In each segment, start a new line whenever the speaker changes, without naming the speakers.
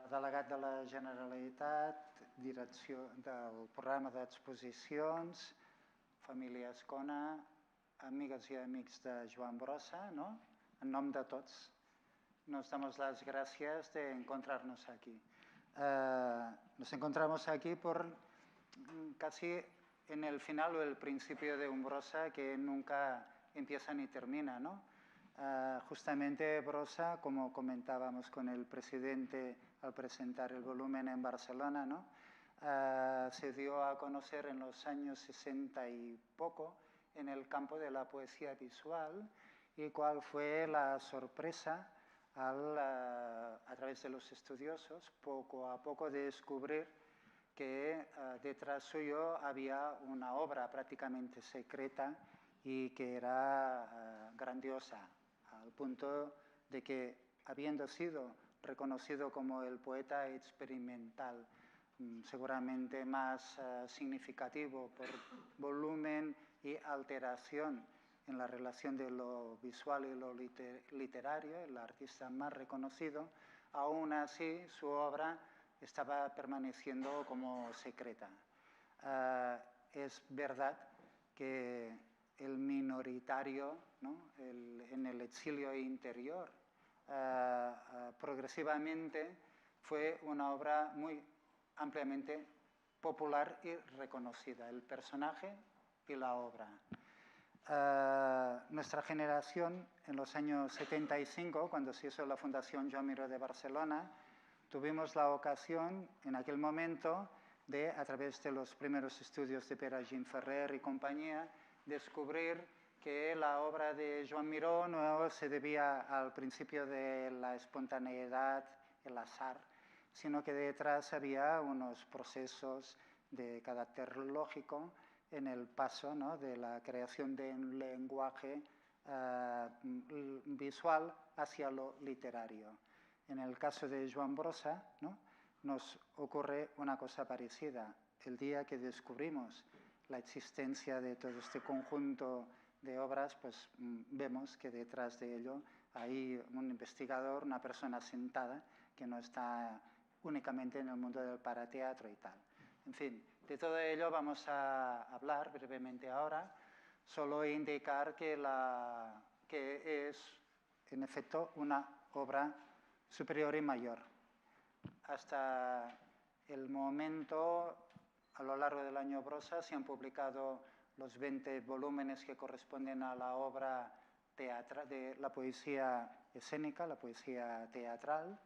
delegat de la Generalitat, direcció del programa d'exposicions, família Azcona, amigues y amigos de Joan Brossa, ¿no? En nombre de todos, nos damos las gracias de encontrarnos aquí. Nos encontramos aquí por casi en el final o el principio de un Brossa que nunca empieza ni termina, ¿no? Justamente Brossa, como comentábamos con el presidente al presentar el volumen en Barcelona, ¿no? Se dio a conocer en los años 60 y poco en el campo de la poesía visual, y cuál fue la sorpresa a través de los estudiosos, poco a poco descubrir que detrás suyo había una obra prácticamente secreta y que era grandiosa, al punto de que, habiendo sido reconocido como el poeta experimental seguramente más significativo por volumen y alteración en la relación de lo visual y lo literario, el artista más reconocido, aún así su obra estaba permaneciendo como secreta. Es verdad que el minoritario, ¿no? En el exilio interior, progresivamente fue una obra muy ampliamente popular y reconocida, el personaje y la obra. Nuestra generación, en los años 75, cuando se hizo la Fundación Joan Miró de Barcelona, tuvimos la ocasión, en aquel momento, de, a través de los primeros estudios de Pere Gimferrer y compañía, descubrir que la obra de Joan Miró no se debía al principio de la espontaneidad, el azar, sino que detrás había unos procesos de carácter lógico en el paso, ¿no? De la creación de un lenguaje visual hacia lo literario. En el caso de Joan Brossa, ¿no? Nos ocurre una cosa parecida. El día que descubrimos la existencia de todo este conjunto de obras, pues vemos que detrás de ello hay un investigador, una persona sentada, que no está únicamente en el mundo del parateatro y tal. En fin, de todo ello vamos a hablar brevemente ahora, solo indicar que es, en efecto, una obra superior y mayor. Hasta el momento, a lo largo del año Brossa, se han publicado los 20 volúmenes que corresponden a la obra de la poesía escénica, la poesía teatral.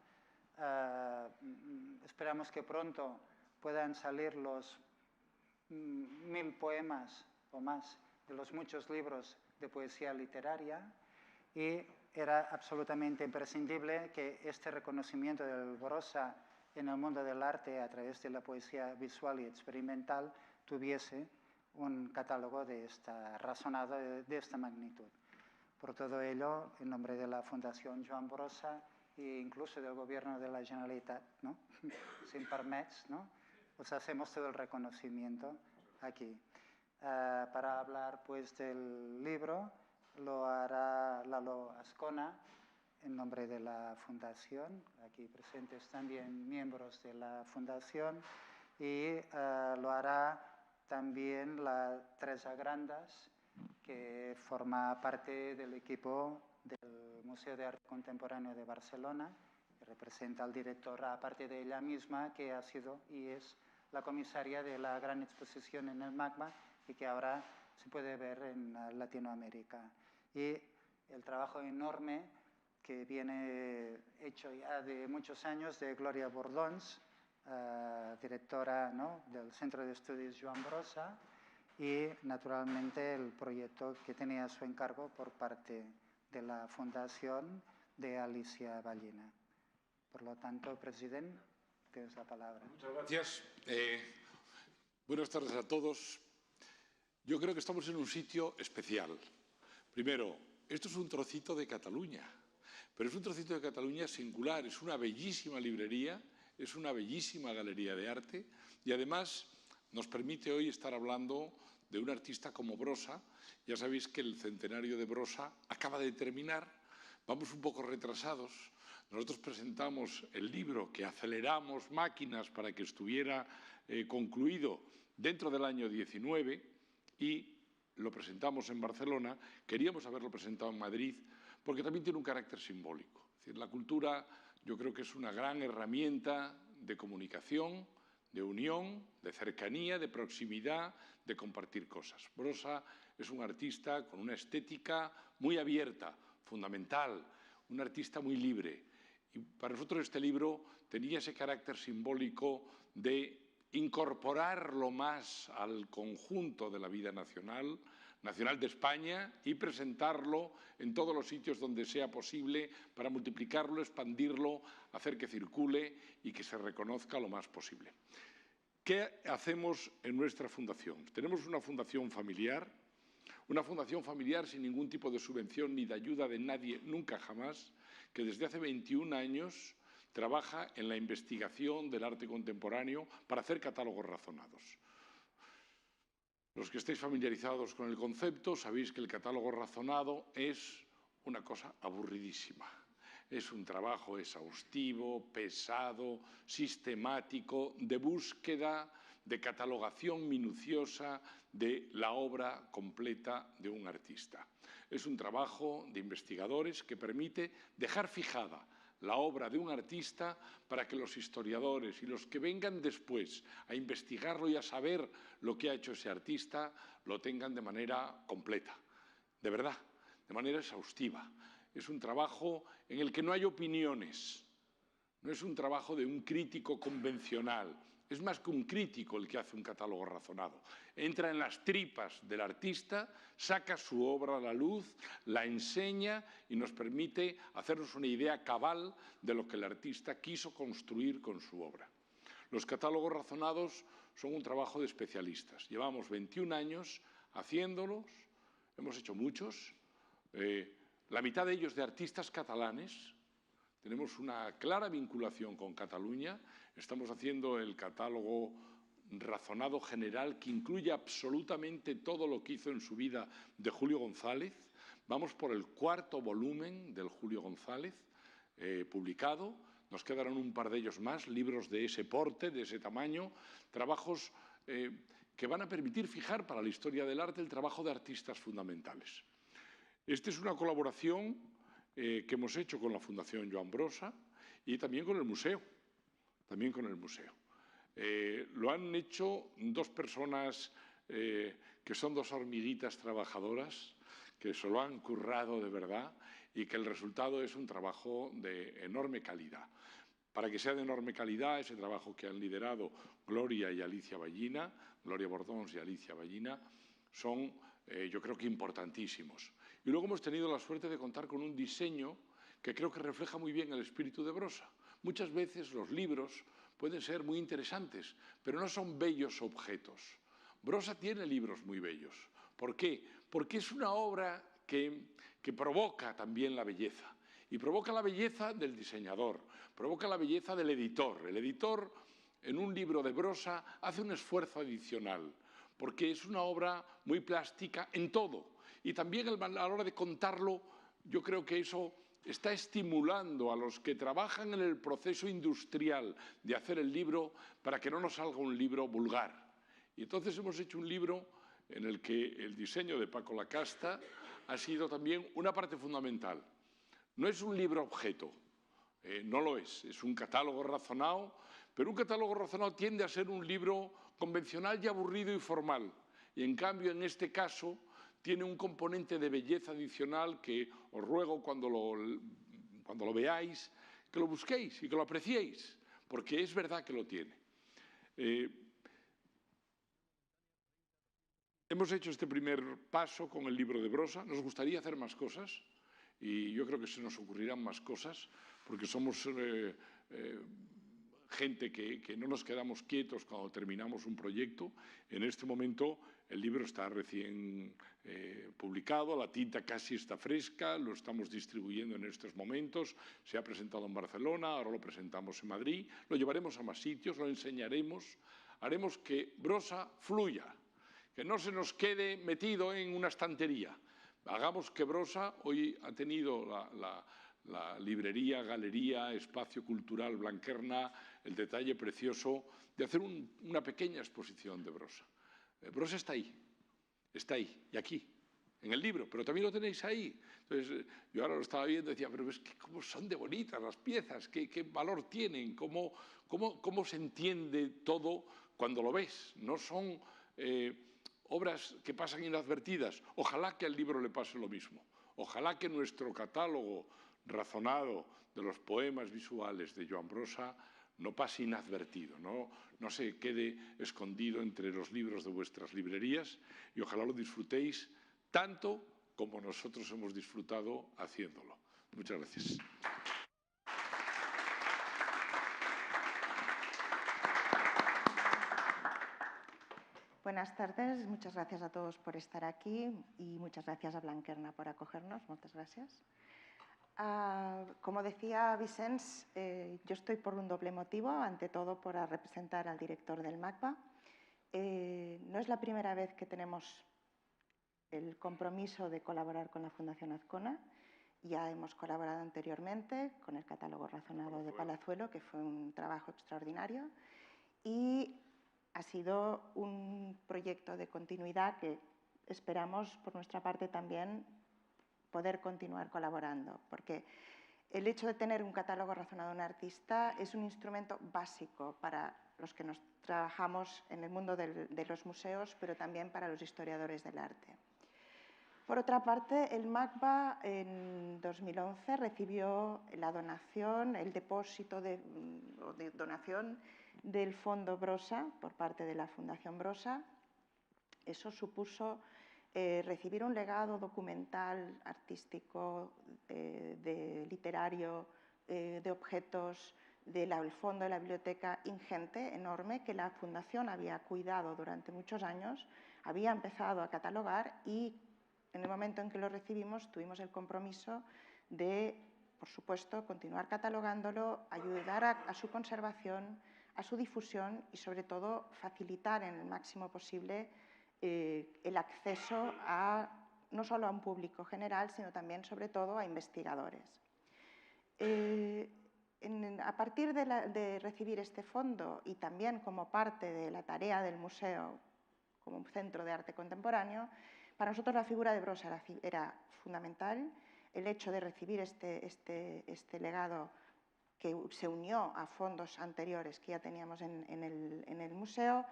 Esperamos que pronto puedan salir los 1000 poemas o más de los muchos libros de poesía literaria, y era absolutamente imprescindible que este reconocimiento del Brossa en el mundo del arte a través de la poesía visual y experimental tuviese un catálogo razonado de esta magnitud. Por todo ello, en nombre de la Fundación Joan Brossa e incluso del Gobierno de la Generalitat, ¿no? Sin permets, ¿no? Os hacemos todo el reconocimiento aquí. Para hablar pues del libro lo hará Lalo Azcona en nombre de la Fundación, aquí presentes también miembros de la Fundación, y lo hará también la Teresa Grandas, que forma parte del equipo del Museo de Arte Contemporáneo de Barcelona, que representa al director, aparte de ella misma, que ha sido y es la comisaria de la gran exposición en el MACBA y que ahora se puede ver en Latinoamérica. Y el trabajo enorme que viene hecho ya de muchos años de Gloria Bordons, directora, ¿no? del Centro de Estudios Joan Brossa, y naturalmente el proyecto que tenía a su encargo por parte de la Fundación de Alicia Ballina. Por lo tanto, presidente, tienes la palabra.
Muchas gracias. Buenas tardes a todos. Yo creo que estamos en un sitio especial. Primero, esto es un trocito de Cataluña, pero es un trocito de Cataluña singular. Es una bellísima librería, es una bellísima galería de arte y además nos permite hoy estar hablando de un artista como Brossa. Ya sabéis que el centenario de Brossa acaba de terminar, vamos un poco retrasados, Nosotros presentamos el libro, que aceleramos máquinas para que estuviera concluido dentro del año 19 y lo presentamos en Barcelona. Queríamos haberlo presentado en Madrid porque también tiene un carácter simbólico. Es decir, la cultura yo creo que es una gran herramienta de comunicación, de unión, de cercanía, de proximidad, de compartir cosas. Brossa es un artista con una estética muy abierta, fundamental, un artista muy libre. Y para nosotros este libro tenía ese carácter simbólico de incorporarlo más al conjunto de la vida nacional de España, y presentarlo en todos los sitios donde sea posible para multiplicarlo, expandirlo, hacer que circule y que se reconozca lo más posible. ¿Qué hacemos en nuestra fundación? Tenemos una fundación familiar sin ningún tipo de subvención ni de ayuda de nadie, nunca jamás, que desde hace 21 años trabaja en la investigación del arte contemporáneo para hacer catálogos razonados. Los que estéis familiarizados con el concepto sabéis que el catálogo razonado es una cosa aburridísima. Es un trabajo exhaustivo, pesado, sistemático, de búsqueda, de catalogación minuciosa de la obra completa de un artista. Es un trabajo de investigadores que permite dejar fijada la obra de un artista para que los historiadores y los que vengan después a investigarlo y a saber lo que ha hecho ese artista lo tengan de manera completa, de verdad, de manera exhaustiva. Es un trabajo en el que no hay opiniones, no es un trabajo de un crítico convencional. Es más que un crítico el que hace un catálogo razonado. Entra en las tripas del artista, saca su obra a la luz, la enseña y nos permite hacernos una idea cabal de lo que el artista quiso construir con su obra. Los catálogos razonados son un trabajo de especialistas. Llevamos 21 años haciéndolos, hemos hecho muchos, la mitad de ellos de artistas catalanes. Tenemos una clara vinculación con Cataluña. Estamos haciendo el catálogo razonado general que incluye absolutamente todo lo que hizo en su vida de Julio González. Vamos por el 4º volumen del Julio González publicado. Nos quedaron un par de ellos más, libros de ese porte, de ese tamaño, trabajos que van a permitir fijar para la historia del arte el trabajo de artistas fundamentales. Esta es una colaboración que hemos hecho con la Fundación Joan Brossa y también con el museo. Lo han hecho dos personas que son dos hormiguitas trabajadoras, que se lo han currado de verdad y que el resultado es un trabajo de enorme calidad. Para que sea de enorme calidad, ese trabajo que han liderado Gloria y Alicia Ballina, Gloria Bordons y Alicia Ballina, son, yo creo que importantísimos. Y luego hemos tenido la suerte de contar con un diseño que creo que refleja muy bien el espíritu de Brossa. Muchas veces los libros pueden ser muy interesantes, pero no son bellos objetos. Brossa tiene libros muy bellos. ¿Por qué? Porque es una obra que provoca también la belleza. Y provoca la belleza del diseñador, provoca la belleza del editor. El editor, en un libro de Brossa, hace un esfuerzo adicional, porque es una obra muy plástica en todo. Y también a la hora de contarlo, yo creo que eso está estimulando a los que trabajan en el proceso industrial de hacer el libro para que no nos salga un libro vulgar. Y entonces hemos hecho un libro en el que el diseño de Paco Lacasta ha sido también una parte fundamental. No es un libro objeto, no lo es un catálogo razonado, pero un catálogo razonado tiende a ser un libro convencional y aburrido y formal. Y en cambio, en este caso, tiene un componente de belleza adicional que os ruego cuando lo veáis, que lo busquéis y que lo apreciéis, porque es verdad que lo tiene. Hemos hecho este primer paso con el libro de Brossa. Nos gustaría hacer más cosas y yo creo que se nos ocurrirán más cosas porque somos gente que no nos quedamos quietos cuando terminamos un proyecto. En este momento el libro está recién publicado, la tinta casi está fresca, lo estamos distribuyendo en estos momentos, se ha presentado en Barcelona, ahora lo presentamos en Madrid, lo llevaremos a más sitios, lo enseñaremos, haremos que Brossa fluya, que no se nos quede metido en una estantería. Hagamos que Brossa, hoy ha tenido la librería, galería, espacio cultural Blanquerna, el detalle precioso de hacer una pequeña exposición de Brossa. Brossa está ahí, y aquí, en el libro, pero también lo tenéis ahí. Entonces, yo ahora lo estaba viendo y decía, pero es que cómo son de bonitas las piezas, qué valor tienen, cómo se entiende todo cuando lo ves. No son obras que pasan inadvertidas. Ojalá que al libro le pase lo mismo. Ojalá que nuestro catálogo razonado de los poemas visuales de Joan Brossa no pase inadvertido, no se quede escondido entre los libros de vuestras librerías y ojalá lo disfrutéis tanto como nosotros hemos disfrutado haciéndolo. Muchas gracias.
Buenas tardes, muchas gracias a todos por estar aquí y muchas gracias a Blanquerna por acogernos. Muchas gracias. Como decía Vicens, yo estoy por un doble motivo, ante todo por representar al director del MACBA. No es la primera vez que tenemos el compromiso de colaborar con la Fundación Azcona. Ya hemos colaborado anteriormente con el catálogo razonado de Palazuelo, que fue un trabajo extraordinario, y ha sido un proyecto de continuidad que esperamos, por nuestra parte también, poder continuar colaborando, porque el hecho de tener un catálogo razonado de un artista es un instrumento básico para los que nos trabajamos en el mundo de los museos, pero también para los historiadores del arte. Por otra parte, el MACBA en 2011 recibió la donación, el depósito de donación del Fondo Brossa por parte de la Fundación Brossa. Eso supuso recibir un legado documental, artístico, literario, de objetos del fondo de la biblioteca ingente, enorme, que la Fundación había cuidado durante muchos años, había empezado a catalogar y en el momento en que lo recibimos tuvimos el compromiso de, por supuesto, continuar catalogándolo, ayudar a su conservación, a su difusión y, sobre todo, facilitar en el máximo posible el acceso no solo a un público general, sino también, sobre todo, a investigadores. A partir de recibir este fondo y también como parte de la tarea del museo como un centro de arte contemporáneo, para nosotros la figura de Brossa era fundamental. El hecho de recibir este legado que se unió a fondos anteriores que ya teníamos en el museo,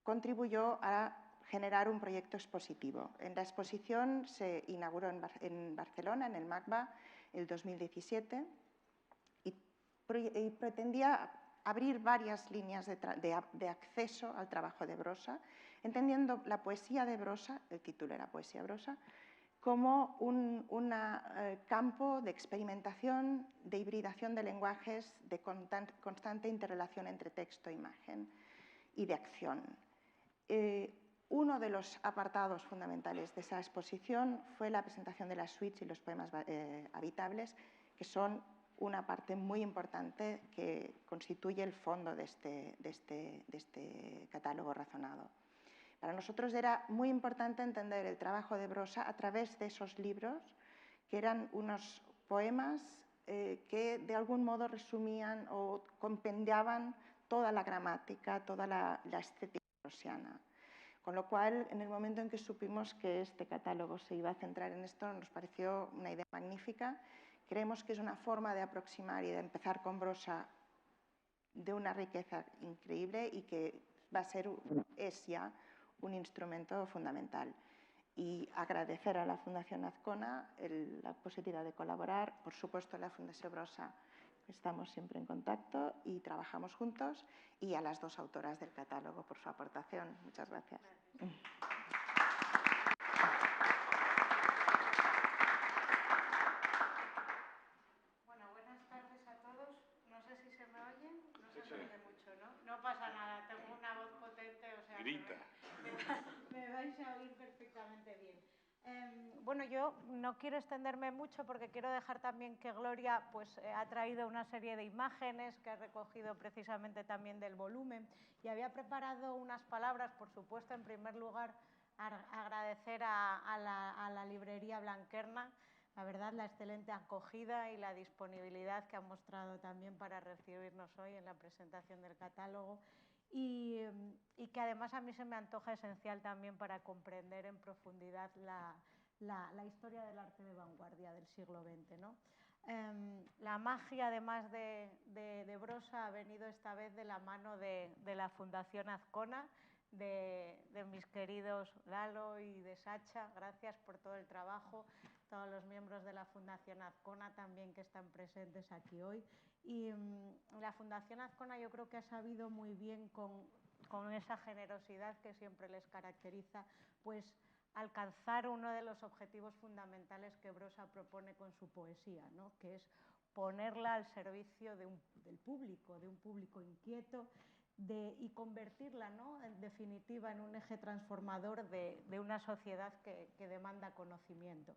contribuyó a generar un proyecto expositivo. La exposición se inauguró en Barcelona, en el MACBA, el 2017, y pretendía abrir varias líneas de acceso al trabajo de Brossa, entendiendo la poesía de Brossa, el título era Poesía Brossa, como un campo de experimentación, de hibridación de lenguajes, de constante interrelación entre texto e imagen y de acción. Uno de los apartados fundamentales de esa exposición fue la presentación de las suites y los poemas habitables, que son una parte muy importante que constituye el fondo de este catálogo razonado. Para nosotros era muy importante entender el trabajo de Brossa a través de esos libros, que eran unos poemas que de algún modo resumían o compendiaban toda la gramática, toda la estética brossiana. Con lo cual, en el momento en que supimos que este catálogo se iba a centrar en esto, nos pareció una idea magnífica. Creemos que es una forma de aproximar y de empezar con Brossa de una riqueza increíble y que es ya un instrumento fundamental. Y agradecer a la Fundación Azcona la posibilidad de colaborar, por supuesto a la Fundación Brossa, estamos siempre en contacto y trabajamos juntos, y a las dos autoras del catálogo por su aportación. Muchas gracias.
Bueno, buenas tardes a todos. No sé si se me oye. No se me oye mucho, ¿no? No pasa nada, tengo una voz potente, o sea...
Grita.
Me vais a oír perfectamente bien. Bueno, yo no quiero extenderme mucho porque quiero dejar también que Gloria pues, ha traído una serie de imágenes que ha recogido precisamente también del volumen y había preparado unas palabras, por supuesto, en primer lugar, agradecer a la librería Blanquerna la verdad, la excelente acogida y la disponibilidad que han mostrado también para recibirnos hoy en la presentación del catálogo y que además a mí se me antoja esencial también para comprender en profundidad la historia del arte de vanguardia del siglo XX, ¿no? La magia, además de Brossa, ha venido esta vez de la mano de la Fundación Azcona, de mis queridos Lalo y de Sacha. Gracias por todo el trabajo, todos los miembros de la Fundación Azcona también que están presentes aquí hoy. Y la Fundación Azcona yo creo que ha sabido muy bien con esa generosidad que siempre les caracteriza, pues alcanzar uno de los objetivos fundamentales que Brossa propone con su poesía, ¿no? Que es ponerla al servicio del público, de un público inquieto, y convertirla, ¿no?, en definitiva, en un eje transformador de una sociedad que demanda conocimiento.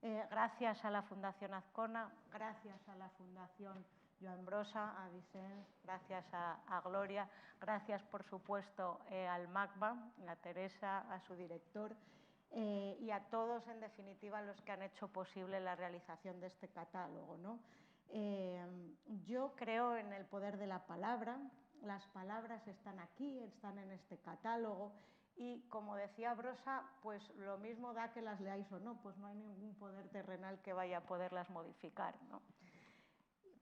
Gracias a la Fundación Azcona, gracias a la Fundación Joan Brossa, a Vicens, gracias a Gloria, gracias, por supuesto, al MACBA, a Teresa, a su director, y a todos, en definitiva, los que han hecho posible la realización de este catálogo, ¿no? Yo creo en el poder de la palabra. Las palabras están aquí, están en este catálogo y, como decía Brossa, pues lo mismo da que las leáis o no, pues no hay ningún poder terrenal que vaya a poderlas modificar, ¿no?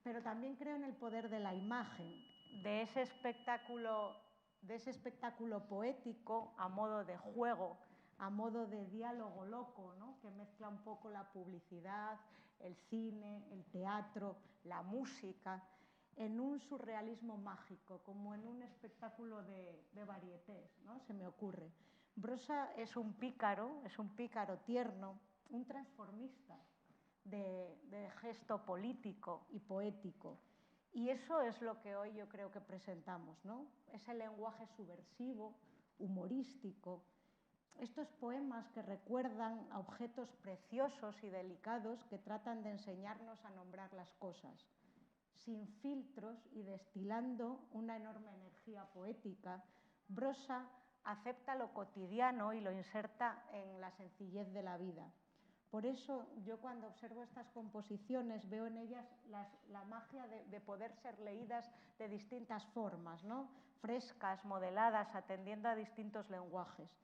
Pero también creo en el poder de la imagen, de ese espectáculo poético a modo de juego, a modo de diálogo loco, ¿no?, que mezcla un poco la publicidad, el cine, el teatro, la música, en un surrealismo mágico, como en un espectáculo de varietés, ¿no?, se me ocurre. Brossa es un pícaro tierno, un transformista de gesto político y poético. Y eso es lo que hoy yo creo que presentamos, ¿no? Ese lenguaje subversivo, humorístico, estos poemas que recuerdan a objetos preciosos y delicados que tratan de enseñarnos a nombrar las cosas, sin filtros y destilando una enorme energía poética. Brossa acepta lo cotidiano y lo inserta en la sencillez de la vida. Por eso yo, cuando observo estas composiciones, veo en ellas la magia de poder ser leídas de distintas formas, ¿no?, frescas, modeladas, atendiendo a distintos lenguajes.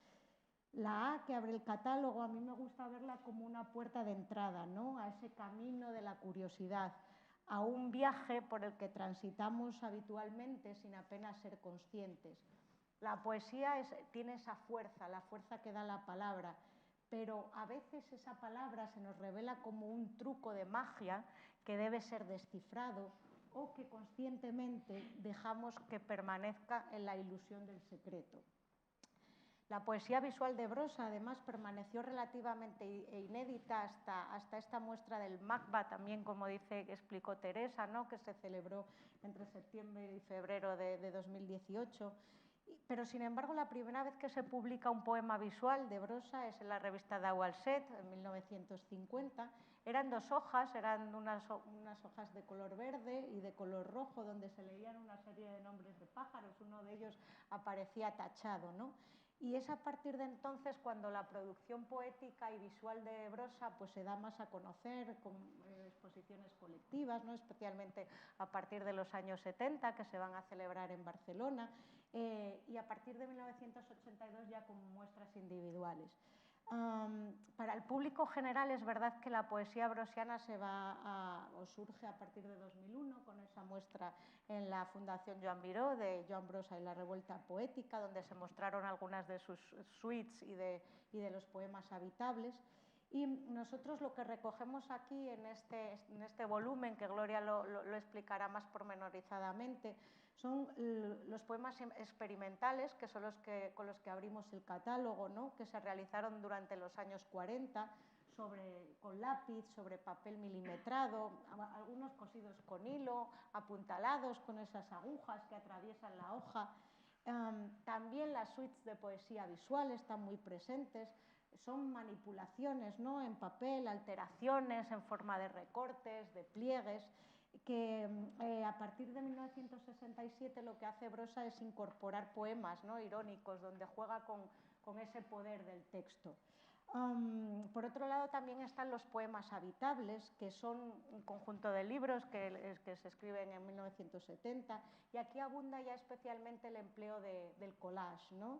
La A que abre el catálogo, a mí me gusta verla como una puerta de entrada, ¿no?, a ese camino de la curiosidad, a un viaje por el que transitamos habitualmente sin apenas ser conscientes. La poesía tiene esa fuerza, la fuerza que da la palabra, pero a veces esa palabra se nos revela como un truco de magia que debe ser descifrado o que conscientemente dejamos que permanezca en la ilusión del secreto. La poesía visual de Brossa, además, permaneció relativamente inédita hasta esta muestra del MACBA, también, como explicó Teresa, ¿no?, que se celebró entre septiembre y febrero de 2018. Pero, sin embargo, la primera vez que se publica un poema visual de Brossa es en la revista Daualset, en 1950. Eran 2 hojas, eran unas hojas de color verde y de color rojo, donde se leían una serie de nombres de pájaros. Uno de ellos aparecía tachado, ¿no? Y es a partir de entonces cuando la producción poética y visual de Brossa pues se da más a conocer con exposiciones colectivas, ¿no?, especialmente a partir de los años 70, que se van a celebrar en Barcelona, y a partir de 1982 ya con muestras individuales. Para el público general es verdad que la poesía brossiana surge a partir de 2001 con esa muestra en la Fundación Joan Miró de Joan Brossa y la Revuelta Poética, donde se mostraron algunas de sus suites y de los poemas habitables. Y nosotros lo que recogemos aquí en este volumen, que Gloria lo explicará más pormenorizadamente, son los poemas experimentales, que son con los que abrimos el catálogo, ¿no?, que se realizaron durante los años 40, con lápiz, sobre papel milimetrado, algunos cosidos con hilo, apuntalados con esas agujas que atraviesan la hoja. También las suites de poesía visual están muy presentes. Son manipulaciones, ¿no?, en papel, alteraciones en forma de recortes, de pliegues, que a partir de 1967 lo que hace Brossa es incorporar poemas, ¿no?, irónicos, donde juega con ese poder del texto. Por otro lado, también están los poemas habitables, que son un conjunto de libros que se escriben en 1970, y aquí abunda ya especialmente el empleo del collage, ¿no?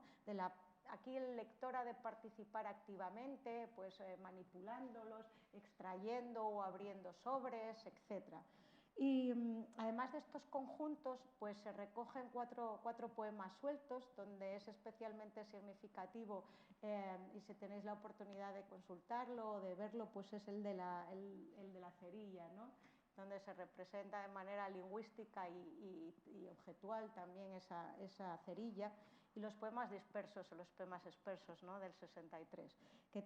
Aquí el lector ha de participar activamente, pues manipulándolos, extrayendo o abriendo sobres, etc. Y además de estos conjuntos, pues se recogen cuatro poemas sueltos, donde es especialmente significativo, y si tenéis la oportunidad de consultarlo o de verlo, pues es el de la cerilla, ¿no? Donde se representa de manera lingüística y objetual también esa cerilla, y los poemas dispersos o los poemas dispersos, ¿no? Del 63, que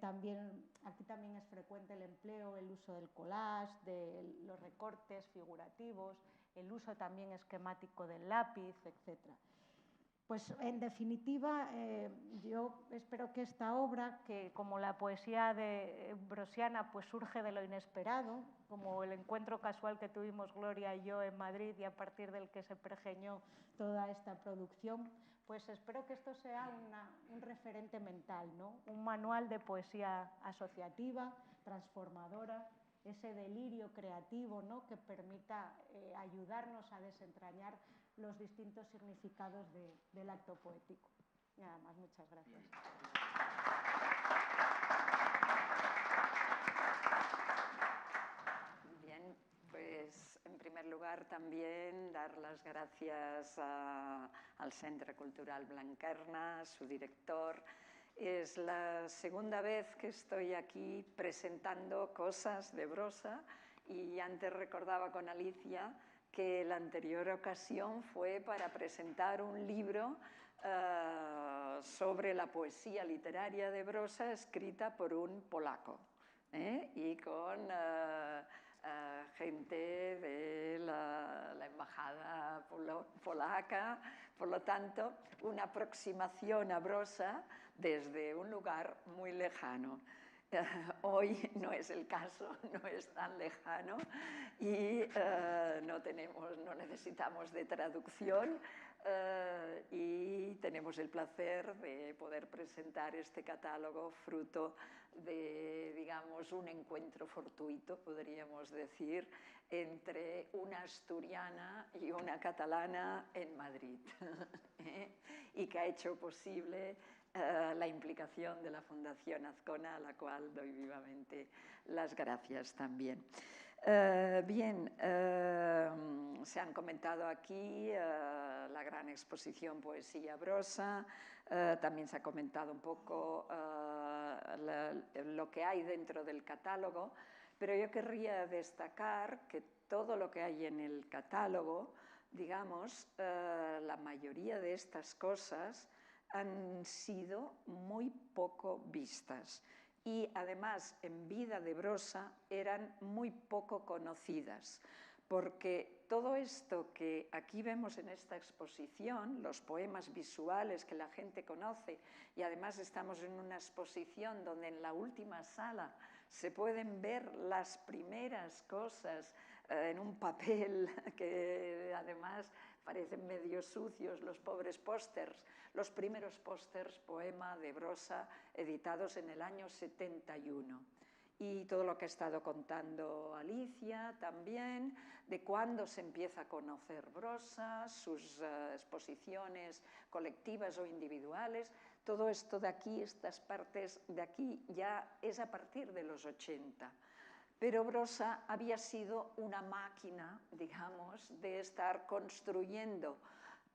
aquí también es frecuente el empleo, el uso del collage, de los recortes figurativos, el uso también esquemático del lápiz, etc. Pues en definitiva, yo espero que esta obra, que como la poesía brosiana, pues surge de lo inesperado, como el encuentro casual que tuvimos Gloria y yo en Madrid, y a partir del que se pergeñó toda esta producción, pues espero que esto sea un referente mental, ¿no? Un manual de poesía asociativa, transformadora, ese delirio creativo, ¿no? Que permita ayudarnos a desentrañar los distintos significados del acto poético. Nada más, muchas gracias.
Bien, pues en primer lugar también dar las gracias al Centre Cultural Blanquerna, a su director. Es la segunda vez que estoy aquí presentando cosas de Brossa, y antes recordaba con Alicia que la anterior ocasión fue para presentar un libro sobre la poesía literaria de Brossa escrita por un polaco, y con gente de la embajada polaca. Por lo tanto, una aproximación a Brossa desde un lugar muy lejano. Hoy no es el caso, no es tan lejano, y no necesitamos de traducción, y tenemos el placer de poder presentar este catálogo fruto de, digamos, un encuentro fortuito, podríamos decir, entre una asturiana y una catalana en Madrid, y que ha hecho posible la implicación de la Fundación Azcona, a la cual doy vivamente las gracias también. Bien, se han comentado aquí la gran exposición Poesía Brossa, también se ha comentado un poco lo que hay dentro del catálogo, pero yo querría destacar que todo lo que hay en el catálogo, digamos, la mayoría de estas cosas han sido muy poco vistas, y además en vida de Brossa eran muy poco conocidas, porque todo esto que aquí vemos en esta exposición, los poemas visuales que la gente conoce, y además estamos en una exposición donde en la última sala se pueden ver las primeras cosas en un papel que además parecen medio sucios, los pobres pósters, los primeros pósters poema de Brossa editados en el año 71. Y todo lo que ha estado contando Alicia también, de cuándo se empieza a conocer Brossa, sus exposiciones colectivas o individuales, todo esto de aquí, estas partes de aquí, ya es a partir de los 80. Pero Brossa había sido una máquina, digamos, de estar construyendo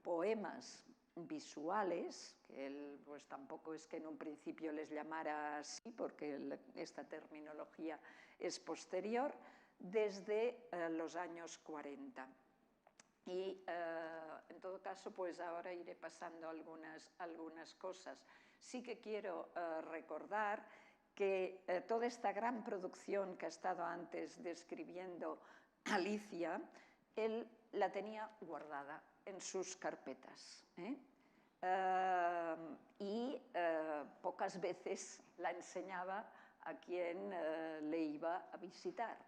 poemas visuales, que él pues tampoco es que en un principio les llamara así, porque esta terminología es posterior, desde los años 40. Y en todo caso, pues ahora iré pasando algunas cosas. Sí que quiero recordar que toda esta gran producción que ha estado antes describiendo Alicia, él la tenía guardada en sus carpetas, y pocas veces la enseñaba a quien le iba a visitar.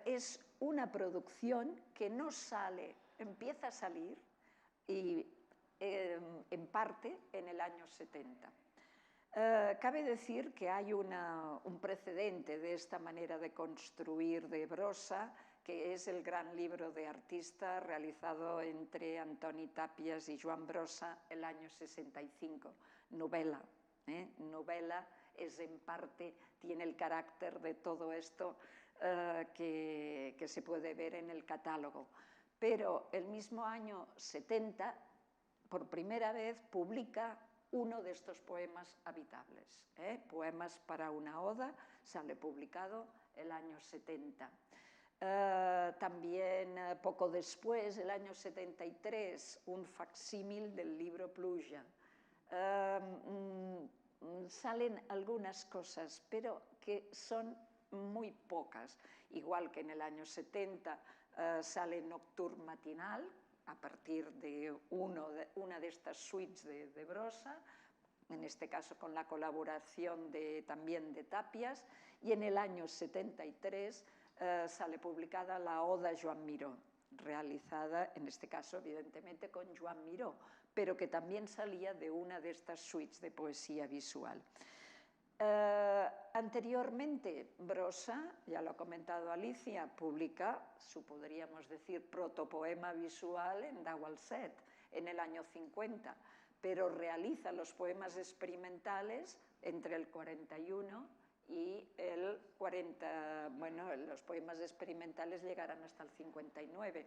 Es una producción que no sale, empieza a salir y en parte en el año 70. Cabe decir que hay un precedente de esta manera de construir de Brossa, que es el gran libro de artista realizado entre Antoni Tàpies y Joan Brossa el año 65, novela. Novela es en parte, tiene el carácter de todo esto que se puede ver en el catálogo. Pero el mismo año 70, por primera vez, publica uno de estos poemas habitables. Poemas para una oda, sale publicado el año 70. También poco después, el año 73, un facsímil del libro Pluja. Salen algunas cosas, pero que son muy pocas. Igual que en el año 70 sale Nocturne Matinal, a partir de una de estas suites de Brossa, en este caso con la colaboración también de Tàpies, y en el año 73 sale publicada la Oda Joan Miró, realizada en este caso evidentemente con Joan Miró, pero que también salía de una de estas suites de poesía visual. Anteriormente, Brossa, ya lo ha comentado Alicia, publica podríamos decir, protopoema visual en Dawalset en el año 50, pero realiza los poemas experimentales entre el 41 y el 40, bueno, los poemas experimentales llegarán hasta el 59,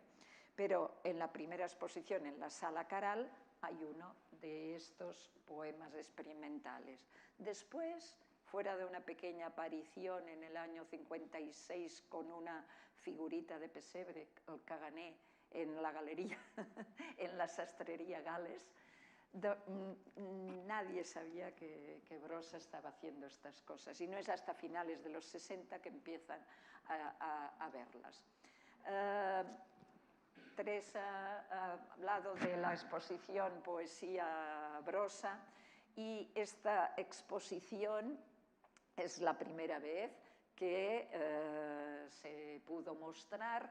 pero en la primera exposición en la Sala Caral hay uno de estos poemas experimentales. Después, fuera de una pequeña aparición en el año 56 con una figurita de pesebre, el caganer, en la galería, en la sastrería Gales, nadie sabía que Brossa estaba haciendo estas cosas, y no es hasta finales de los 60 que empiezan a verlas. Teresa ha hablado de la exposición Poesía Brossa, y esta exposición es la primera vez que se pudo mostrar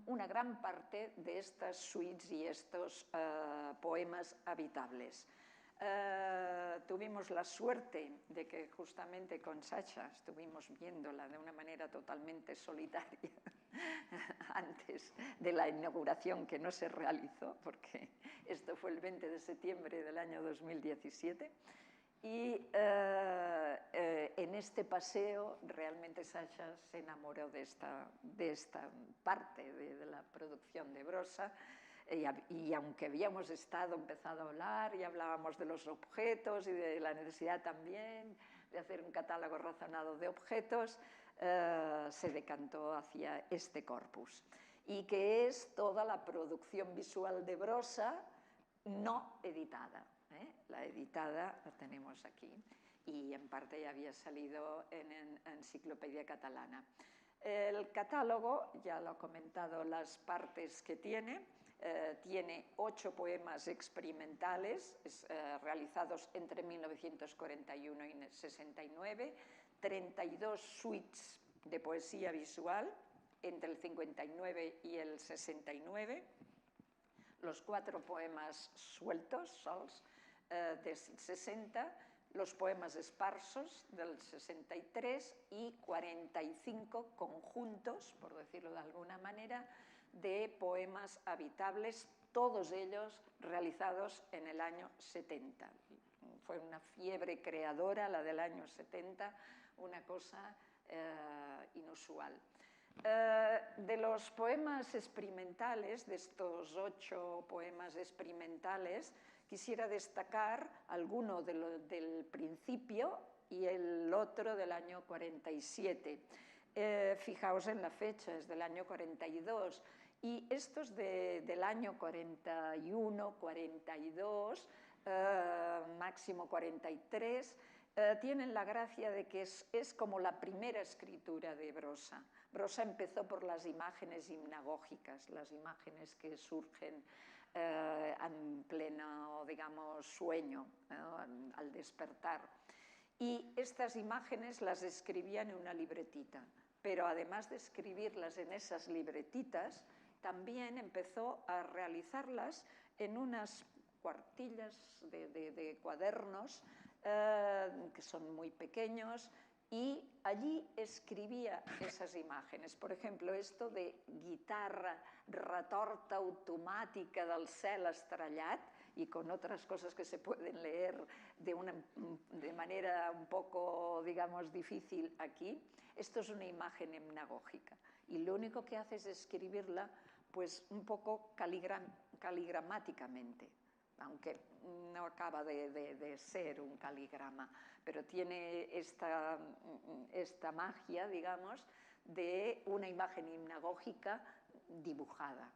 una gran parte de estas suites y estos poemas habitables. Tuvimos la suerte de que justamente con Sacha estuvimos viéndola de una manera totalmente solitaria antes de la inauguración, que no se realizó porque esto fue el 20 de septiembre del año 2017. Y en este paseo realmente Sacha se enamoró de esta parte de la producción de Brossa, y aunque habíamos empezado a hablar y hablábamos de los objetos y de la necesidad también de hacer un catálogo razonado de objetos, se decantó hacia este corpus, y que es toda la producción visual de Brossa no editada. La editada la tenemos aquí, y en parte ya había salido en Enciclopedia Catalana. El catálogo, ya lo he comentado, las partes que tiene 8 poemas experimentales realizados entre 1941 y 69, 32 suites de poesía visual entre el 59 y el 69, los 4 poemas sueltos, sols, del 60, los poemas esparsos del 63 y 45 conjuntos, por decirlo de alguna manera, de poemas habitables, todos ellos realizados en el año 70. Fue una fiebre creadora la del año 70, una cosa inusual. De los poemas experimentales, de estos 8 poemas experimentales, quisiera destacar alguno del principio y el otro del año 47. Fijaos en la fecha, es del año 42, y estos del año 41, 42, máximo 43, tienen la gracia de que es como la primera escritura de Brossa. Brossa empezó por las imágenes himnagógicas, las imágenes que surgen en pleno, digamos, sueño, al despertar. Y estas imágenes las escribían en una libretita, pero además de escribirlas en esas libretitas, también empezó a realizarlas en unas cuartillas de cuadernos que son muy pequeños, y allí escribía esas imágenes. Por ejemplo, esto de guitarra, retorta automàtica del cel estrellat, y con otras cosas que se pueden leer de manera un poco, digamos, difícil aquí. Esto es una imagen himnagógica, y lo único que hace es escribirla pues un poco caligramáticamente, aunque no acaba de ser un caligrama, pero tiene esta magia, digamos, de una imagen himnagógica dibujada.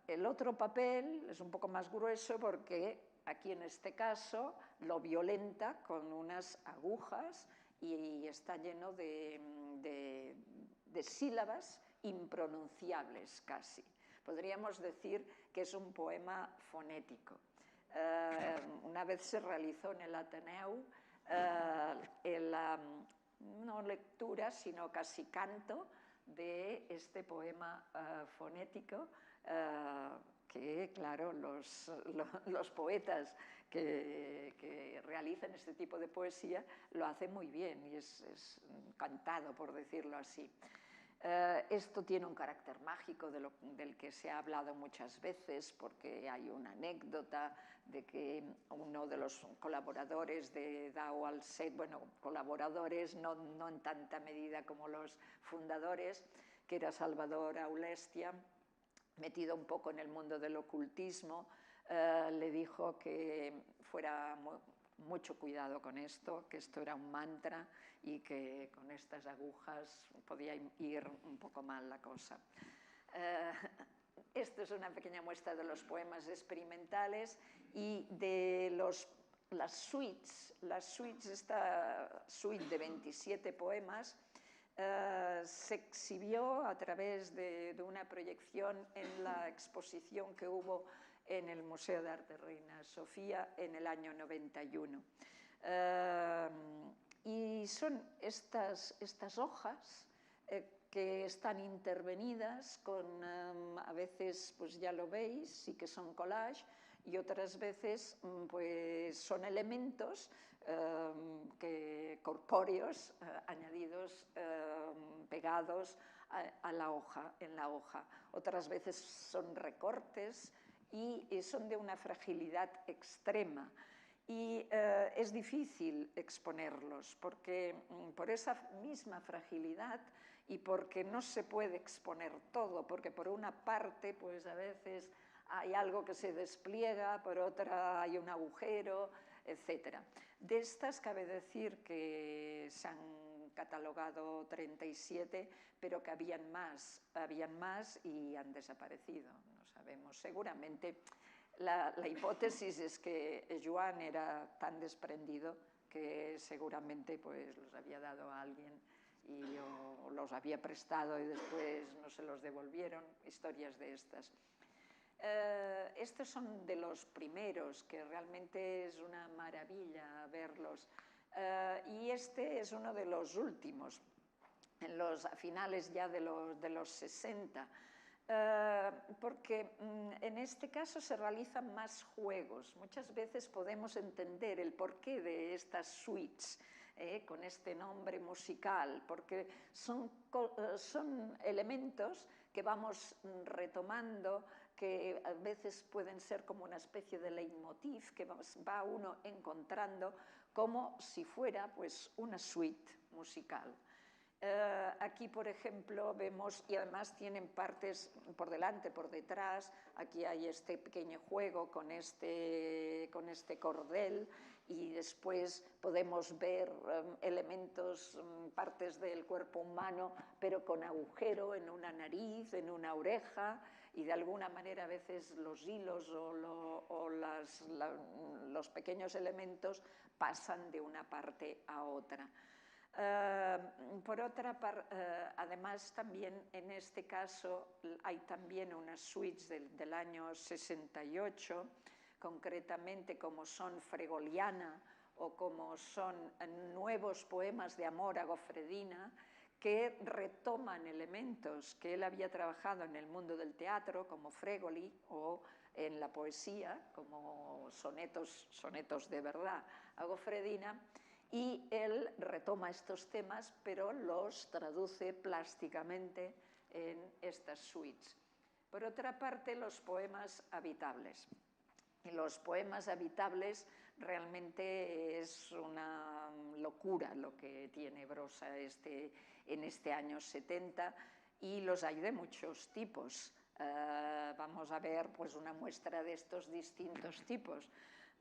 El otro papel es un poco más grueso porque aquí en este caso lo violenta con unas agujas y está lleno de sílabas impronunciables casi. Podríamos decir que es un poema fonético. Una vez se realizó en el Ateneu no lectura, sino casi canto de este poema fonético que, claro, los poetas que realizan este tipo de poesía lo hacen muy bien y es cantado, por decirlo así. Esto tiene un carácter mágico del que se ha hablado muchas veces, porque hay una anécdota de que uno de los colaboradores de Dao Alset, bueno, colaboradores no en tanta medida como los fundadores, que era Salvador Aulestia, metido un poco en el mundo del ocultismo, le dijo que fuera mucho cuidado con esto, que esto era un mantra y que con estas agujas podía ir un poco mal la cosa. Esto es una pequeña muestra de los poemas experimentales y de las suites. Esta suite de 27 poemas se exhibió a través de una proyección en la exposición que hubo en el Museo de Arte Reina Sofía en el año 91. Y son estas hojas que están intervenidas con, a veces, pues ya lo veis, sí que son collage, y otras veces pues son elementos corpóreos añadidos, pegados a la hoja, en la hoja. Otras veces son recortes y son de una fragilidad extrema. Y es difícil exponerlos porque por esa misma fragilidad y porque no se puede exponer todo, porque por una parte pues a veces hay algo que se despliega, por otra hay un agujero, etc. De estas cabe decir que se han catalogado 37, pero que habían más y han desaparecido, no sabemos. Seguramente la hipótesis es que Joan era tan desprendido que seguramente pues, los había dado a alguien o los había prestado y después no se los devolvieron, historias de estas. Estos son de los primeros, que realmente es una maravilla verlos. Y este es uno de los últimos, a finales ya de los 60. Porque en este caso se realizan más juegos. Muchas veces podemos entender el porqué de estas suites con este nombre musical, porque son elementos que vamos retomando, que a veces pueden ser como una especie de leitmotiv que va uno encontrando como si fuera pues, una suite musical. Aquí, por ejemplo, vemos, y además tienen partes por delante, por detrás, aquí hay este pequeño juego con este cordel y después podemos ver elementos, partes del cuerpo humano, pero con agujero en una nariz, en una oreja, y de alguna manera a veces los hilos o los pequeños elementos pasan de una parte a otra. Por otra parte, además también en este caso hay también unas suites del año 68, concretamente como son Fregoliana o como son Nuevos poemas de amor a Gofredina, que retoman elementos que él había trabajado en el mundo del teatro, como Fregoli, o en la poesía, como sonetos de verdad, a Gofredina, y él retoma estos temas, pero los traduce plásticamente en estas suites. Por otra parte, los poemas habitables. Y los poemas habitables realmente es una locura lo que tiene Brossa en este año 70, y los hay de muchos tipos. Vamos a ver pues, una muestra de estos distintos tipos.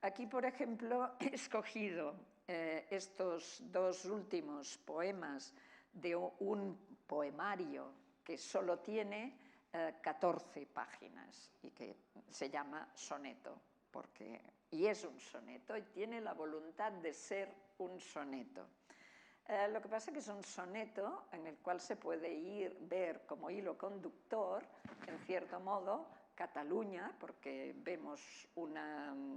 Aquí, por ejemplo, he escogido estos dos últimos poemas de un poemario que solo tiene 14 páginas y que se llama soneto, y es un soneto y tiene la voluntad de ser un soneto. Lo que pasa es que es un soneto en el cual se puede ver como hilo conductor, en cierto modo, Cataluña, porque vemos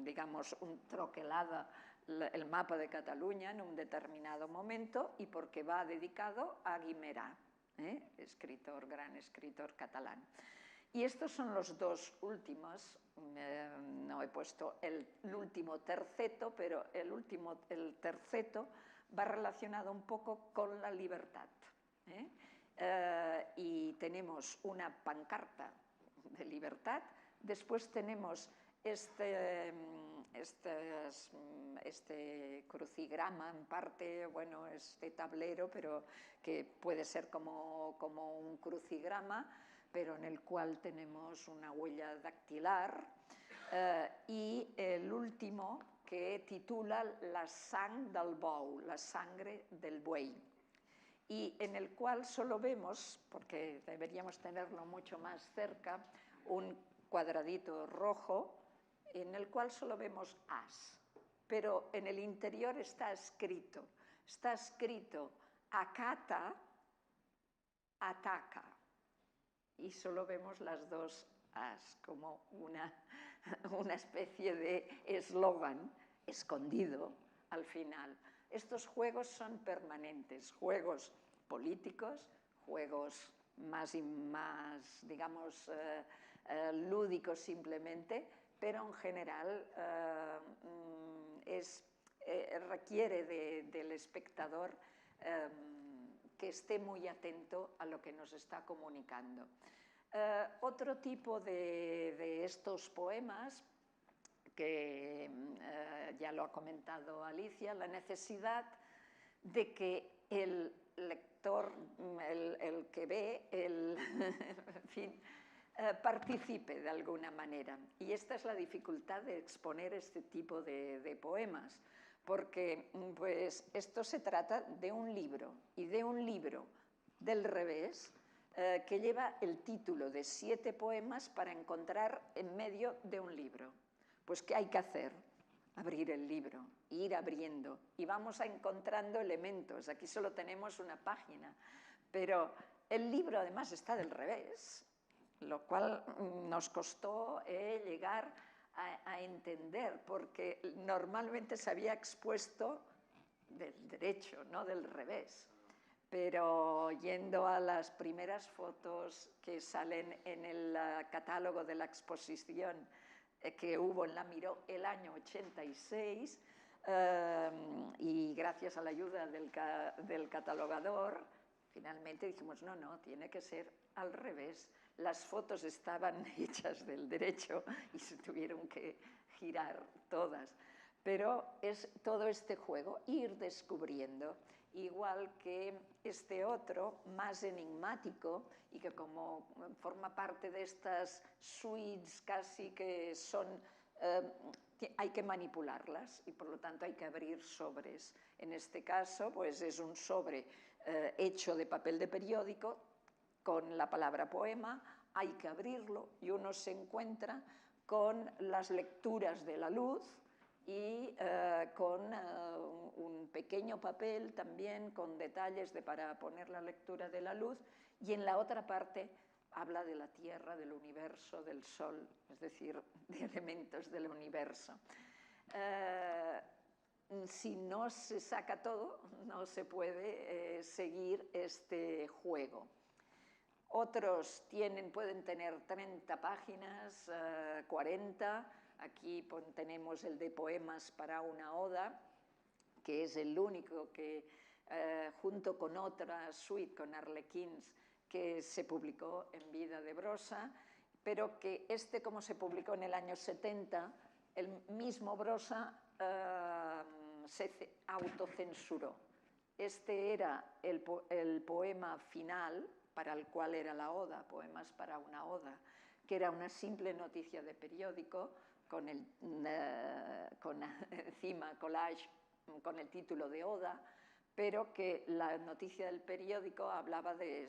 digamos, un troquelado, el mapa de Cataluña en un determinado momento, y porque va dedicado a Guimerá, gran escritor catalán. Y estos son los dos últimos, no he puesto el último terceto, pero el terceto va relacionado un poco con la libertad. Y tenemos una pancarta de libertad, después tenemos este crucigrama en parte, bueno, este tablero, pero que puede ser como un crucigrama, pero en el cual tenemos una huella dactilar, y el último que titula La sang del bou, la sangre del buey, y en el cual solo vemos, porque deberíamos tenerlo mucho más cerca, un cuadradito rojo en el cual solo vemos as, pero en el interior está escrito acata, ataca, y solo vemos las dos as como una especie de eslogan escondido al final. Estos juegos son permanentes, juegos políticos, juegos más digamos, lúdicos simplemente, pero en general requiere del espectador que esté muy atento a lo que nos está comunicando. Otro tipo de estos poemas, que ya lo ha comentado Alicia, la necesidad de que el lector, el que ve, en fin, participe de alguna manera. Y esta es la dificultad de exponer este tipo de poemas, porque pues, esto se trata de un libro, y de un libro del revés, que lleva el título de 7 poemas para encontrar en medio de un libro. Pues, ¿qué hay que hacer? Abrir el libro, ir abriendo, y vamos encontrando elementos. Aquí solo tenemos una página, pero el libro además está del revés, lo cual nos costó llegar a entender, porque normalmente se había expuesto del derecho, no del revés. Pero yendo a las primeras fotos que salen en el catálogo de la exposición que hubo en la Miró el año 86, y gracias a la ayuda del catalogador, finalmente dijimos, no, tiene que ser al revés. Las fotos estaban hechas del derecho y se tuvieron que girar todas. Pero es todo este juego, ir descubriendo, igual que este otro, más enigmático, y que como forma parte de estas suites casi que son, hay que manipularlas, y por lo tanto hay que abrir sobres. En este caso, pues es un sobre hecho de papel de periódico con la palabra poema, hay que abrirlo y uno se encuentra con las lecturas de la luz, y con un pequeño papel también con detalles para poner la lectura de la luz, y en la otra parte habla de la Tierra, del universo, del Sol, es decir, de elementos del universo. si no se saca todo, no se puede seguir este juego. Otros pueden tener 30 páginas, 40. Aquí tenemos el de poemas para una oda, que es el único que, junto con otra suite, con Arlequins, que se publicó en vida de Brossa, pero que como se publicó en el año 70, el mismo Brossa se autocensuró. Este era el poema final para el cual era la oda, Poemas para una oda, que era una simple noticia de periódico con encima collage con el título de oda, pero que la noticia del periódico hablaba de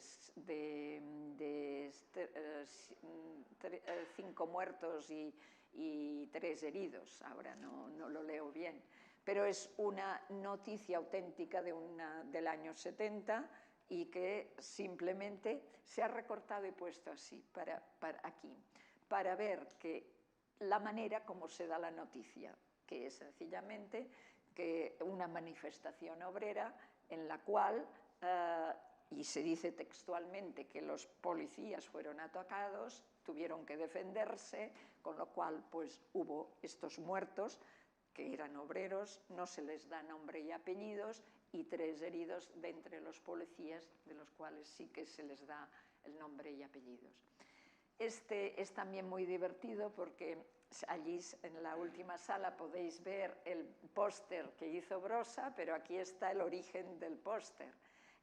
5 muertos y 3 heridos. Ahora no lo leo bien, pero es una noticia auténtica del año 70 y que simplemente se ha recortado y puesto así, aquí, para ver que la manera como se da la noticia, que es sencillamente que una manifestación obrera en la cual, y se dice textualmente que los policías fueron atacados, tuvieron que defenderse, con lo cual pues hubo estos muertos que eran obreros, no se les da nombre y apellidos, y 3 heridos de entre los policías, de los cuales sí que se les da el nombre y apellidos. Este es también muy divertido porque allí en la última sala podéis ver el póster que hizo Brossa, pero aquí está el origen del póster.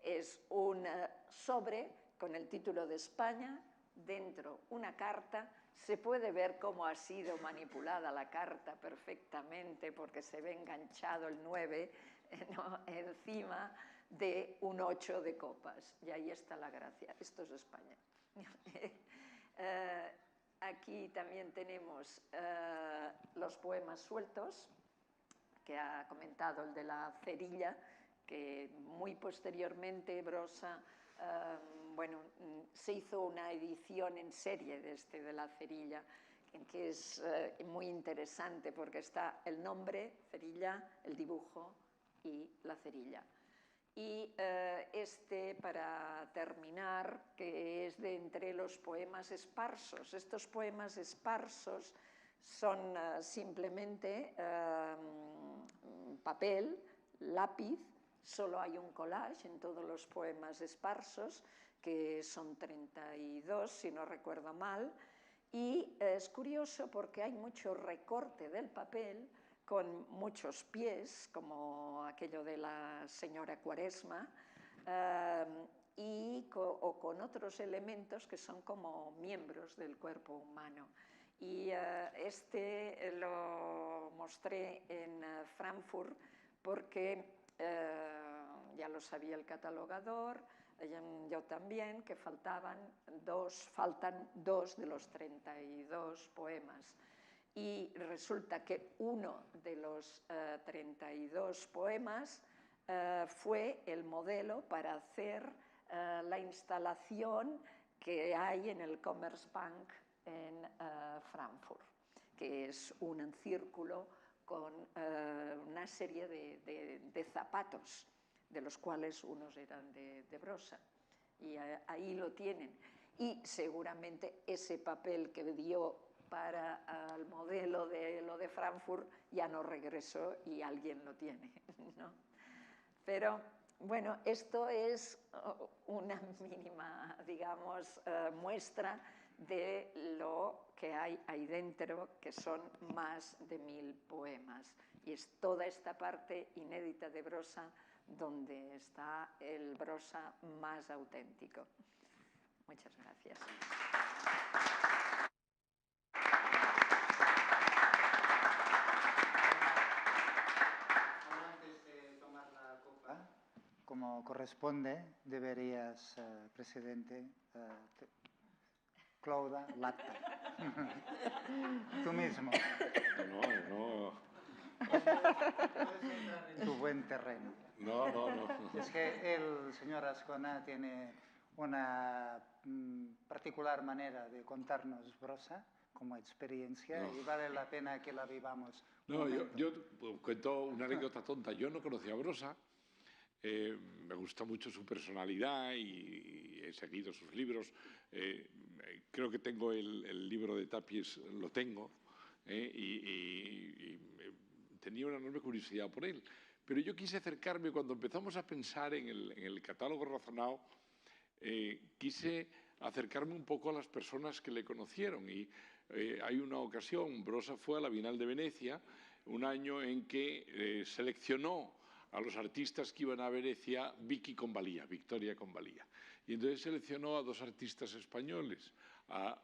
Es un sobre con el título de España, dentro una carta. Se puede ver cómo ha sido manipulada la carta perfectamente porque se ve enganchado el 9, ¿no?, encima de un 8 de copas. Y ahí está la gracia. Esto es España. Aquí también tenemos los poemas sueltos, que ha comentado el de la cerilla, que muy posteriormente Brossa, se hizo una edición en serie de la cerilla, que es muy interesante porque está el nombre, cerilla, el dibujo y la cerilla. Y para terminar, que es de entre los poemas esparsos. Estos poemas esparsos son simplemente papel, lápiz, solo hay un collage en todos los poemas esparsos, que son 32, si no recuerdo mal, y es curioso porque hay mucho recorte del papel, con muchos pies, como aquello de la señora Cuaresma, o con otros elementos que son como miembros del cuerpo humano. Y lo mostré en Frankfurt porque ya lo sabía el catalogador, yo también, que faltan 2 de los 32 poemas. Y resulta que uno de los 32 poemas fue el modelo para hacer la instalación que hay en el Commerzbank en Frankfurt, que es un círculo con una serie de zapatos, de los cuales unos eran de Brossa. Y ahí lo tienen. Y seguramente ese papel que dio para el modelo de lo de Frankfurt ya no regresó y alguien lo tiene, ¿no? Pero bueno, esto es una mínima, digamos, muestra de lo que hay ahí dentro, que son más de 1000 poemas. Y es toda esta parte inédita de Brossa donde está el Brossa más auténtico. Muchas gracias.
Como corresponde, deberías, presidente, Claudia, lacta. Tú mismo.
No.
Puedes entrar en tu buen terreno.
No.
Es que el señor Azcona tiene una particular manera de contarnos Brossa, como experiencia
No.
y vale la pena que la vivamos.
No, yo cuento una anécdota tonta. Yo no conocía a Brossa, me gusta mucho su personalidad y he seguido sus libros. Creo que tengo el libro de Tapies, lo tengo, y tenía una enorme curiosidad por él. Pero yo quise acercarme, cuando empezamos a pensar en el catálogo razonado, quise acercarme un poco a las personas que le conocieron. Y hay una ocasión, Brossa fue a la Bienal de Venecia, un año en que seleccionó a los artistas que iban a Venecia Victoria Convalía. Y entonces seleccionó a 2 artistas españoles, a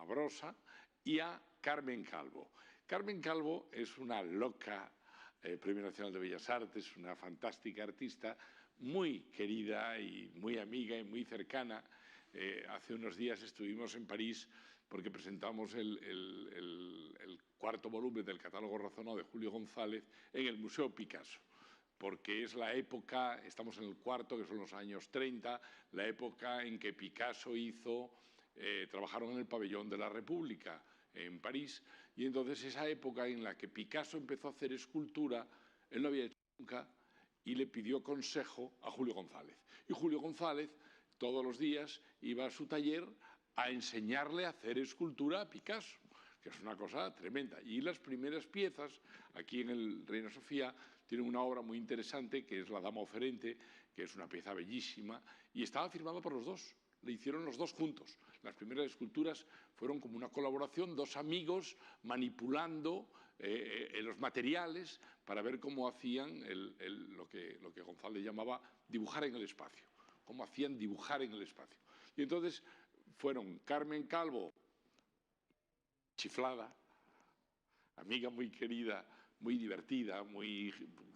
Brossa y a Carmen Calvo. Carmen Calvo es una loca Premio Nacional de Bellas Artes, una fantástica artista, muy querida y muy amiga y muy cercana. Hace unos días estuvimos en París porque presentamos el 4º volumen del catálogo razonado de Julio González en el Museo Picasso, porque es la época, estamos en el 4º, que son los años 30, la época en que Picasso trabajaron en el Pabellón de la República en París, y entonces esa época en la que Picasso empezó a hacer escultura, él no había hecho nunca, y le pidió consejo a Julio González. Y Julio González todos los días iba a su taller a enseñarle a hacer escultura a Picasso, que es una cosa tremenda. Y las primeras piezas, aquí en el Reina Sofía, tienen una obra muy interesante, que es La Dama Oferente, que es una pieza bellísima, y estaba firmada por los dos. Le hicieron los dos juntos. Las primeras esculturas fueron como una colaboración, 2 amigos manipulando los materiales para ver cómo hacían lo que González llamaba dibujar en el espacio, cómo hacían dibujar en el espacio. Y entonces fueron Carmen Calvo, chiflada, amiga muy querida, muy divertida, muy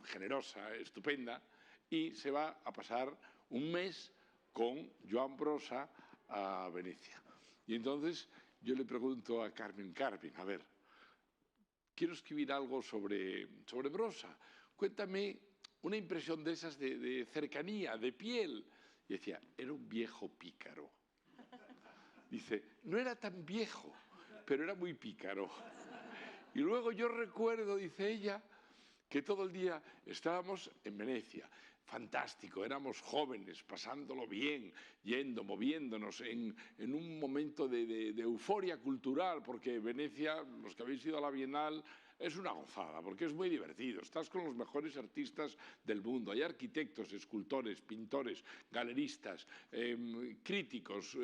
generosa, estupenda, y se va a pasar un mes con Joan Brossa a Venecia. Y entonces yo le pregunto a Carmen, a ver, quiero escribir algo sobre Brossa. Cuéntame una impresión de esas de cercanía, de piel. Y decía, era un viejo pícaro. Dice, no era tan viejo, pero era muy pícaro. Y luego yo recuerdo, dice ella, que todo el día estábamos en Venecia. Fantástico, éramos jóvenes, pasándolo bien, yendo, moviéndonos en un momento de euforia cultural, porque Venecia, los que habéis ido a la Bienal, es una gozada, porque es muy divertido. Estás con los mejores artistas del mundo. Hay arquitectos, escultores, pintores, galeristas, críticos,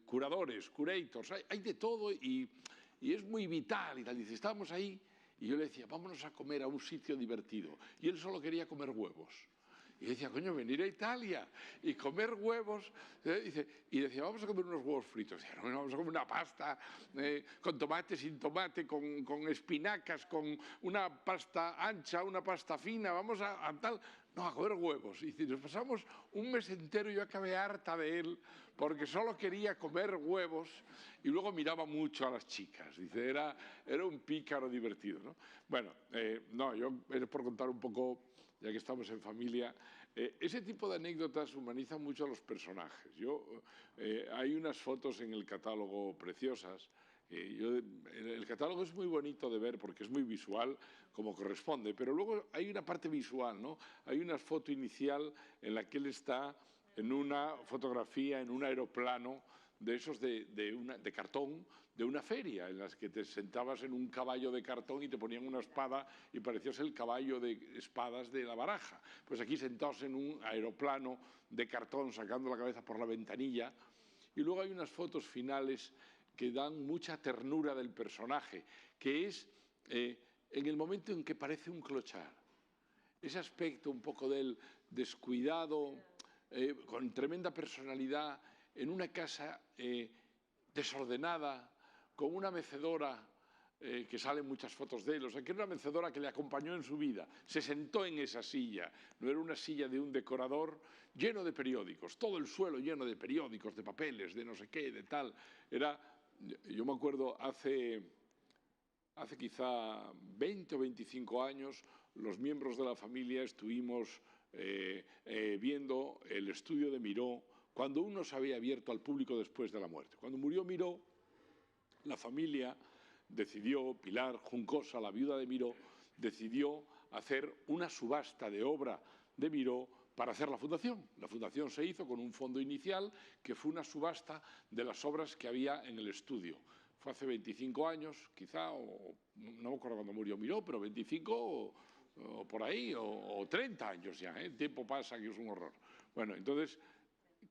curadores, curators, hay de todo y es muy vital. Y tal. Dice, estábamos ahí y yo le decía, vámonos a comer a un sitio divertido. Y él solo quería comer huevos. Y decía, coño, venir a Italia y comer huevos. Y decía, vamos a comer unos huevos fritos. Decía, no, vamos a comer una pasta con tomate, sin tomate, con espinacas, con una pasta ancha, una pasta fina, vamos a tal. No, a comer huevos. Y nos pasamos un mes entero y yo acabé harta de él porque solo quería comer huevos y luego miraba mucho a las chicas. Dice, era un pícaro divertido, ¿no? Bueno, no, yo es por contar un poco, ya que estamos en familia, ese tipo de anécdotas humanizan mucho a los personajes. Hay unas fotos en el catálogo preciosas. El catálogo es muy bonito de ver porque es muy visual, como corresponde, pero luego hay una parte visual, ¿no? Hay una foto inicial en la que él está en una fotografía, en un aeroplano de esos de cartón, de una feria, en las que te sentabas en un caballo de cartón y te ponían una espada y parecías el caballo de espadas de la baraja. Pues aquí sentados en un aeroplano de cartón, sacando la cabeza por la ventanilla. Y luego hay unas fotos finales que dan mucha ternura del personaje, que es en el momento en que parece un clochard. Ese aspecto un poco del descuidado, con tremenda personalidad, en una casa desordenada, con una mecedora, que salen muchas fotos de él, o sea, que era una mecedora que le acompañó en su vida. Se sentó en esa silla, no era una silla de un decorador, lleno de periódicos, todo el suelo lleno de periódicos, de papeles, de no sé qué, de tal. Yo me acuerdo, hace quizá 20 o 25 años, los miembros de la familia estuvimos viendo el estudio de Miró cuando aún no se había abierto al público después de la muerte. Cuando murió Miró, la familia decidió, Pilar Juncosa, la viuda de Miró, decidió hacer una subasta de obra de Miró para hacer la fundación. La fundación se hizo con un fondo inicial que fue una subasta de las obras que había en el estudio. Fue hace 25 años, quizá, o no me acuerdo cuándo murió Miró, pero 25 o por ahí, o 30 años ya, ¿eh? El tiempo pasa, que es un horror. Bueno, entonces,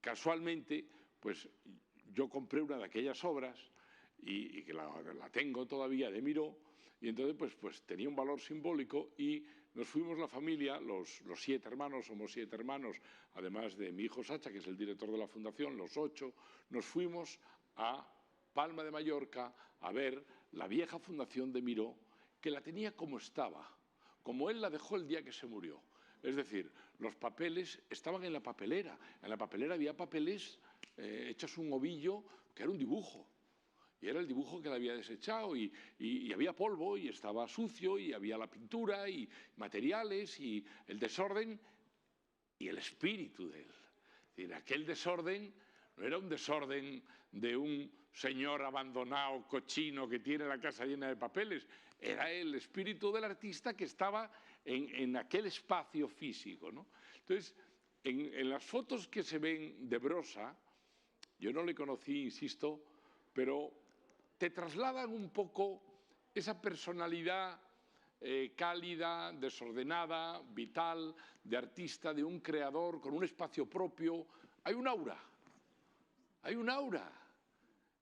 casualmente, pues yo compré una de aquellas obras y que la tengo todavía de Miró, y entonces pues tenía un valor simbólico y nos fuimos la familia, los 7 hermanos, somos 7 hermanos, además de mi hijo Sacha, que es el director de la fundación, los 8, nos fuimos a Palma de Mallorca a ver la vieja fundación de Miró, que la tenía como estaba, como él la dejó el día que se murió. Es decir, los papeles estaban en la papelera había papeles hechos un ovillo que era un dibujo. Y era el dibujo que le había desechado y había polvo y estaba sucio y había la pintura y materiales y el desorden y el espíritu de él. Es decir, aquel desorden no era un desorden de un señor abandonado, cochino, que tiene la casa llena de papeles. Era el espíritu del artista que estaba en aquel espacio físico, ¿no? Entonces, en las fotos que se ven de Brossa, yo no le conocí, insisto, pero te trasladan un poco esa personalidad cálida, desordenada, vital, de artista, de un creador con un espacio propio. Hay un aura, hay un aura.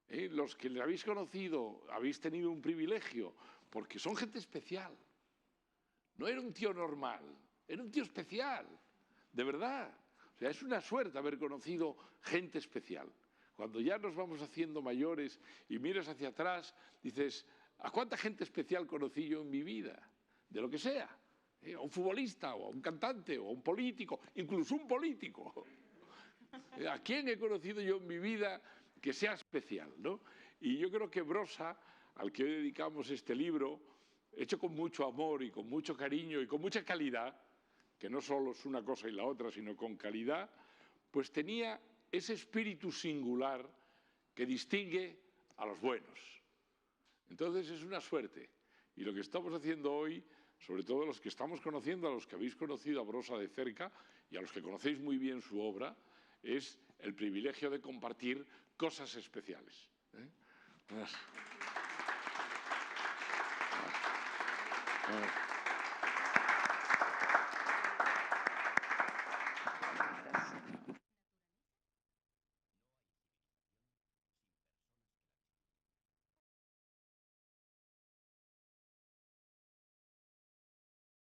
Los que le habéis conocido habéis tenido un privilegio, porque son gente especial. No era un tío normal, era un tío especial, de verdad. O sea, es una suerte haber conocido gente especial. Cuando ya nos vamos haciendo mayores y miras hacia atrás, dices, ¿a cuánta gente especial conocí yo en mi vida? De lo que sea. A un futbolista, o a un cantante, o a un político, incluso un político. ¿A quién he conocido yo en mi vida que sea especial, ¿no? Y yo creo que Brossa, al que hoy dedicamos este libro, hecho con mucho amor y con mucho cariño y con mucha calidad, que no solo es una cosa y la otra, sino con calidad, pues tenía ese espíritu singular que distingue a los buenos. Entonces es una suerte. Y lo que estamos haciendo hoy, sobre todo los que estamos conociendo, a los que habéis conocido a Brossa de cerca y a los que conocéis muy bien su obra, es el privilegio de compartir cosas especiales. Vamos.